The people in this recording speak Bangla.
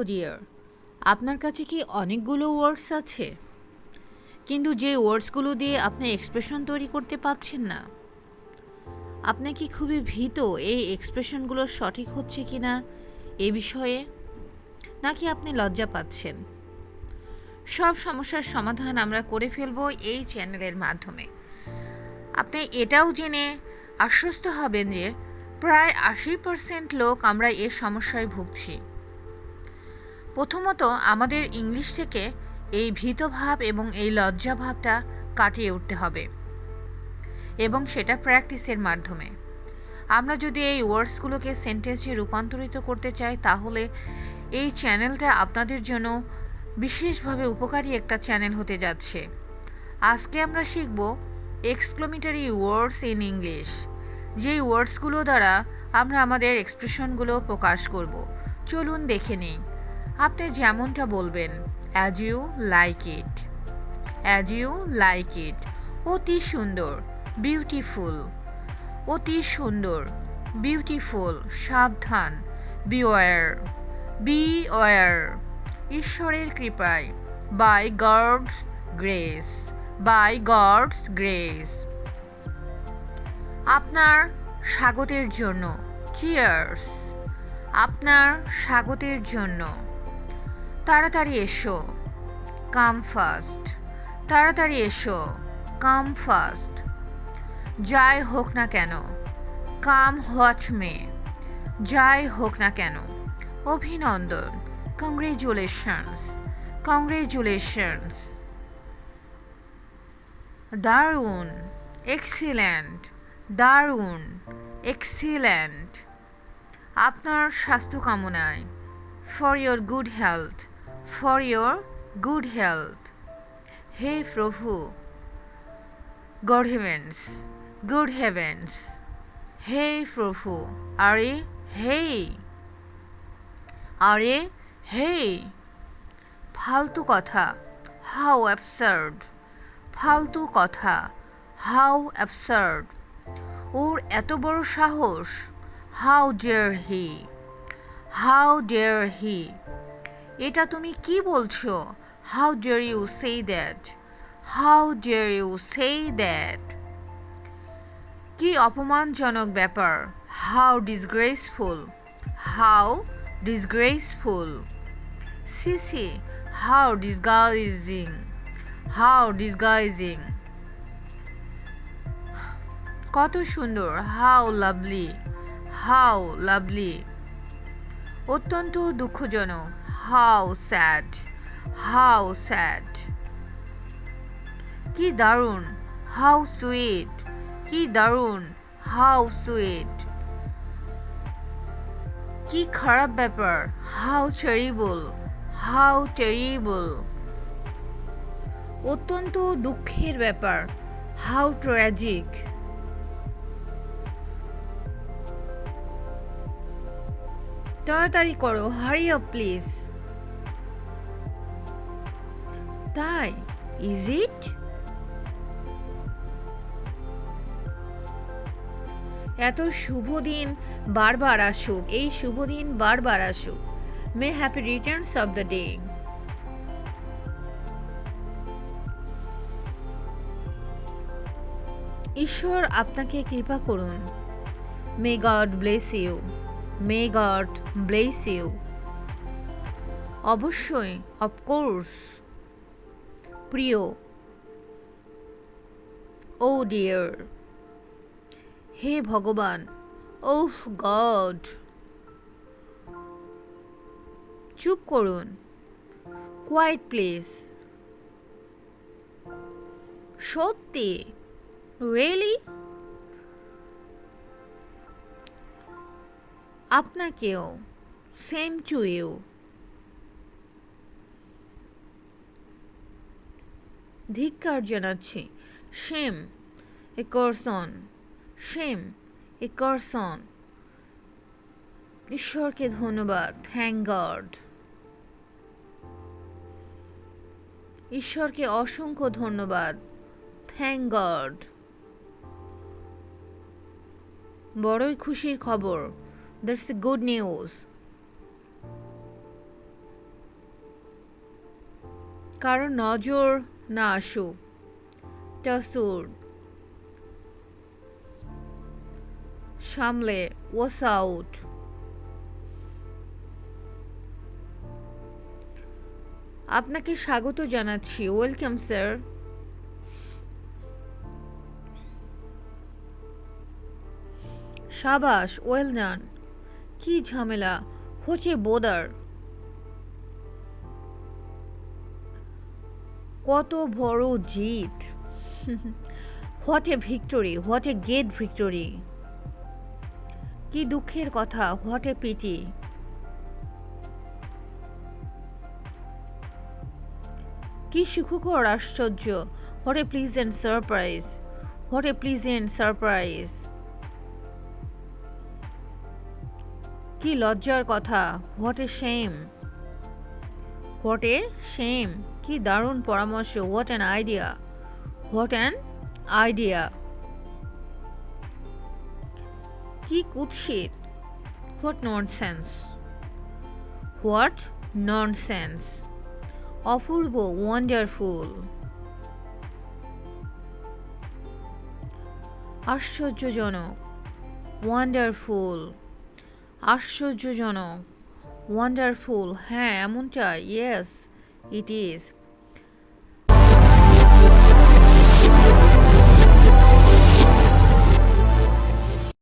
ডিয়ার, আপনার কাছে কি অনেকগুলো ওয়ার্ডস আছে, কিন্তু যে ওয়ার্ডসগুলো দিয়ে আপনি এক্সপ্রেশন তৈরি করতে পারছেন না? আপনি কি খুবই ভীত এই এক্সপ্রেশনগুলো সঠিক হচ্ছে কি না এ বিষয়ে, নাকি আপনি লজ্জা পাচ্ছেন? সব সমস্যার সমাধান আমরা করে ফেলব এই চ্যানেলের মাধ্যমে। আপনি এটাও জেনে আশ্বস্ত হবেন যে প্রায় 80% লোক আমরা এর সমস্যায় ভুগছি। প্রথমত, আমাদের ইংলিশ থেকে এই ভীতভাব এবং এই লজ্জাভাবটা কাটিয়ে উঠতে হবে, এবং সেটা প্র্যাকটিসের মাধ্যমে। আমরা যদি এই ওয়ার্ডসগুলোকে সেন্টেন্সে রূপান্তরিত করতে চাই, তাহলে এই চ্যানেলটা আপনাদের জন্য বিশেষভাবে উপকারী একটা চ্যানেল হতে যাচ্ছে। আজকে আমরা শিখব এক্সক্লামেটরি ওয়ার্ডস ইন ইংলিশ, যেই ওয়ার্ডসগুলো দ্বারা আমরা আমাদের এক্সপ্রেশনগুলো প্রকাশ করব। চলুন দেখে নিই। আপনি যেমনটা বলবেন, as you like it, as you like it. অতি সুন্দর, বিউটিফুল। অতি সুন্দর, বিউটিফুল। সাবধান, বিওয়ার, বিওয়ার। ঈশ্বরের কৃপায়, by God's grace, by God's grace. আপনার স্বাগতের জন্য, চিয়ার্স। আপনার স্বাগতের জন্য। তাড়াতাড়ি এসো, কাম ফাস্ট। তাড়াতাড়ি এসো, কাম ফাস্ট। যাই হোক না কেন, কাম হোয়াট মে। যাই হোক না কেন। অভিনন্দন, কংগ্রেচুলেশনস, কংগ্রেচুলেশনস। দারুণ, এক্সিলেন্ট, দারুণ, এক্সিলেন্ট। আপনার স্বাস্থ্য কামনায়, for your good health, for your good health. হে প্রভু, গড হেভেন্স, গুড হেভেন্স। হে প্রভু, আরে হে, আরে হে। ফালতু কথা, হাউ অ্যাবসার্ড। ফালতু কথা, হাউ অ্যাবসার্ড। ওর এত বড় সাহস, how dare he, how dare he. এটা তুমি কি বলছো? How dare you say that, how dare you say that. কি অপমানজনক ব্যাপার, হাউ ডিসগ্রেসফুল, হাউ ডিসগ্রেসফুল। সিসি, হাউ ডিসগাইজিং, হাউ ডিসগাইজিং। কত সুন্দর, হাউ লাভলি, হাউ লাভলি। অত্যন্ত দুঃখজনক, হাউ স্যাড, হাউ স্যাড। কি দারুণ, হাউ সুইট, কি দারুণ, হাউ সুইট। কি খারাপ ব্যাপার, হাউ টেরিবল, হাউ টেরিবল। অত্যন্ত দুঃখের ব্যাপার, হাউ ট্র্যাজিক। তাড়াতাড়ি করো, হারি আপ প্লিজ। তাই, ইজ ইট? এত শুভ দিন বারবার আসুক, এই শুভ দিন বারবার আসুক। May happy returns of the day. ঈশ্বর আপনাকে কৃপা করুন। May God bless you, may God bless you. অবশ্যই, অফকোর্স। প্রিয়, ও ডিয়ার। হে ভগবান, ওহ গড। চুপ করুন, কোয়াইট প্লিজ। সত্যি, রিয়েলি? আপনাকেও, সেম টু ইউ। ধিক্কার জানাচ্ছি, shame a curse on, shame a curse on. ঈশ্বরকে ধন্যবাদ, থ্যাংক গড। ঈশ্বরকে অসংখ্য ধন্যবাদ, থ্যাংক গড। বড়ই খুশির খবর, দ্যাটস এ গুড নিউজ। কারো নজর না আসুক, টাসুর। সামলে, ওয়াস আউট। আপনাকে স্বাগত জানাচ্ছি, ওয়েলকাম স্যার। সাবাস, ওয়েল ডান। কি ঝামেলা, হচ্ছে বোদার। কত বড় জিত। What a victory, what a great victory. কি দুঃখের কথা, হোয়াট এ পিটি। কি সুখকর আশ্চর্য, what a pleasant surprise, what a pleasant surprise. কি লজ্জার কথা, what a shame, what a shame. কি দারুণ পরামর্শ, what an idea, what an idea. কি কুৎসিত, what nonsense, what nonsense. Apurba, wonderful. আশ্চর্যজনক, ওয়ান্ডারফুল। আশ্চর্যজনক, ওয়ান্ডারফুল। হ্যাঁ এমনটা, ইয়েস ইট ইজ।